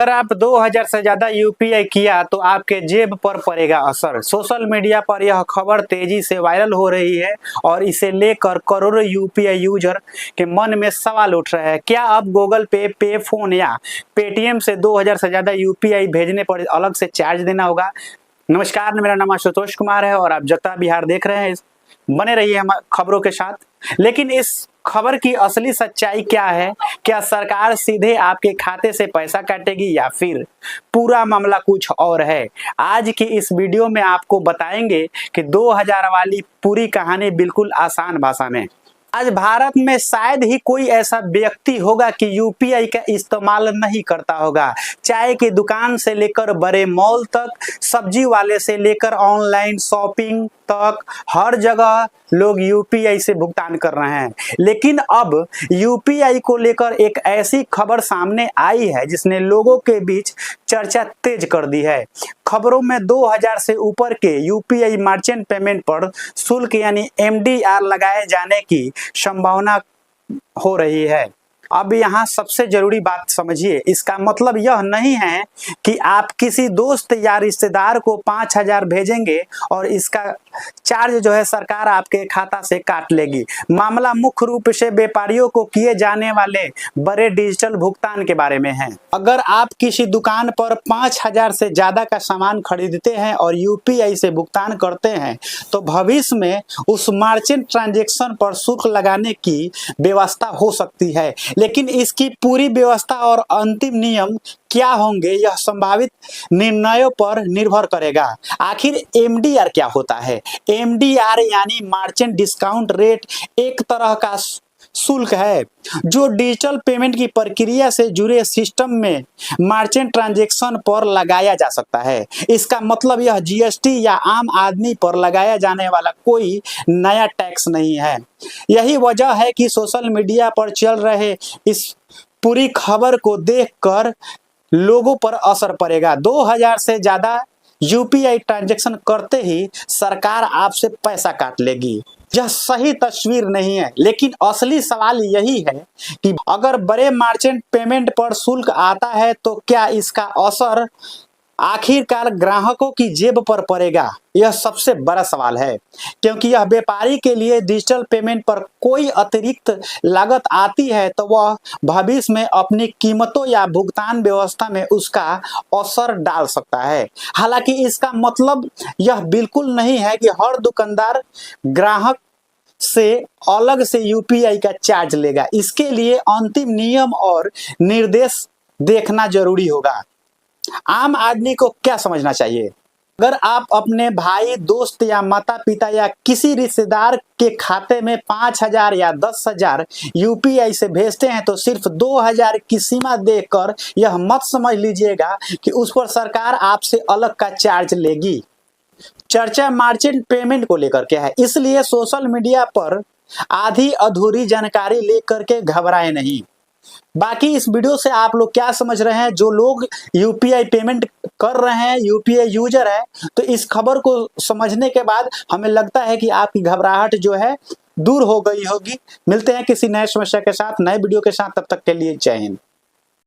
अगर आप 2000 से ज्यादा यूपीआई किया तो आपके जेब पर पड़ेगा असर। सोशल मीडिया पर यह खबर तेजी से वायरल हो रही है और इसे लेकर करोड़ों यूपीआई यूजर के मन में सवाल उठ रहा है। क्या अब गूगल पे, पे फोन या पेटीएम से 2000 से ज्यादा यूपीआई भेजने पर अलग से चार्ज देना होगा? नमस्कार, मेरा नाम आशुतोष कुमार है और आप जगता बिहार देख रहे हैं। बने रहिए हम खबरों के साथ। लेकिन इस खबर की असली सच्चाई क्या है? क्या सरकार सीधे आपके खाते से पैसा काटेगी या फिर पूरा मामला कुछ और है? आज की इस वीडियो में आपको बताएंगे कि 2000 वाली पूरी कहानी बिल्कुल आसान भाषा में। आज भारत में शायद ही कोई ऐसा व्यक्ति होगा कि यूपीआई का इस्तेमाल नहीं करता होगा। चाय की दुकान से लेकर बड़े मॉल तक, सब्जी वाले से लेकर ऑनलाइन शॉपिंग तक, हर जगह लोग यूपीआई से भुगतान कर रहे हैं। लेकिन अब यूपीआई को लेकर एक ऐसी खबर सामने आई है जिसने लोगों के बीच चर्चा तेज कर दी है। खबरों में 2000 से ऊपर के यूपीआई मर्चेंट पेमेंट पर शुल्क यानी एमडीआर लगाए जाने की संभावना हो रही है। अब यहाँ सबसे जरूरी बात समझिए, इसका मतलब यह नहीं है कि आप किसी दोस्त या रिश्तेदार को 5000 भेजेंगे और इसका चार्ज जो है सरकार आपके खाता से काट लेगी। मामला मुख्य रूप से व्यापारियों को किए जाने वाले बड़े डिजिटल भुगतान के बारे में है। अगर आप किसी दुकान पर 5000 से ज्यादा का सामान खरीदते हैं और यूपीआई से भुगतान करते हैं तो भविष्य में उस मर्चेंट ट्रांजैक्शन पर शुल्क लगाने की व्यवस्था हो सकती है। लेकिन इसकी पूरी व्यवस्था और अंतिम नियम क्या होंगे यह संभावित निर्णयों पर निर्भर करेगा। आखिर एमडीआर क्या होता है? एमडीआर यानी मर्चेंट डिस्काउंट रेट एक तरह का शुल्क है जो डिजिटल पेमेंट की प्रक्रिया से जुड़े सिस्टम में मर्चेंट ट्रांजैक्शन पर लगाया जा सकता है। इसका मतलब यह जीएसटी या आम आदमी पर लगाया जाने वाला कोई नया टैक्स नहीं है। यही वजह है कि सोशल मीडिया पर चल रहे इस पूरी खबर को देखकर लोगों पर असर पड़ेगा। 2000 से ज्यादा यूपीआई ट्रांजैक्शन करते ही सरकार आपसे पैसा काट लेगी। यह सही तस्वीर नहीं है, लेकिन असली सवाल यही है कि अगर बड़े मर्चेंट पेमेंट पर शुल्क आता है तो क्या इसका असर आखिरकार ग्राहकों की जेब पर पड़ेगा? यह सबसे बड़ा सवाल है, क्योंकि यह व्यापारी के लिए डिजिटल पेमेंट पर कोई अतिरिक्त लागत आती है तो वह भविष्य में अपनी कीमतों या भुगतान व्यवस्था में उसका असर डाल सकता है। हालांकि इसका मतलब यह बिल्कुल नहीं है कि हर दुकानदार ग्राहक से अलग से यूपीआई का चार्ज लेगा। इसके लिए अंतिम नियम और निर्देश देखना जरूरी होगा। आम आदमी को क्या समझना चाहिए? अगर आप अपने भाई, दोस्त या माता पिता या किसी रिश्तेदार के खाते में 5000 या 10,000 यूपीआई से भेजते हैं तो सिर्फ 2000 की सीमा देकर यह मत समझ लीजिएगा कि उस पर सरकार आपसे अलग का चार्ज लेगी। चर्चा मर्चेंट पेमेंट को लेकर के है, इसलिए सोशल मीडिया पर आधी अधूरी जानकारी लेकर के घबराए नहीं। बाकी इस वीडियो से आप लोग क्या समझ रहे हैं? जो लोग यूपीआई पेमेंट कर रहे हैं, यूपीआई यूजर है, तो इस खबर को समझने के बाद हमें लगता है कि आपकी घबराहट जो है दूर हो गई होगी। मिलते हैं किसी नए समस्या के साथ, नए वीडियो के साथ, तब तक के लिए जय हिंद।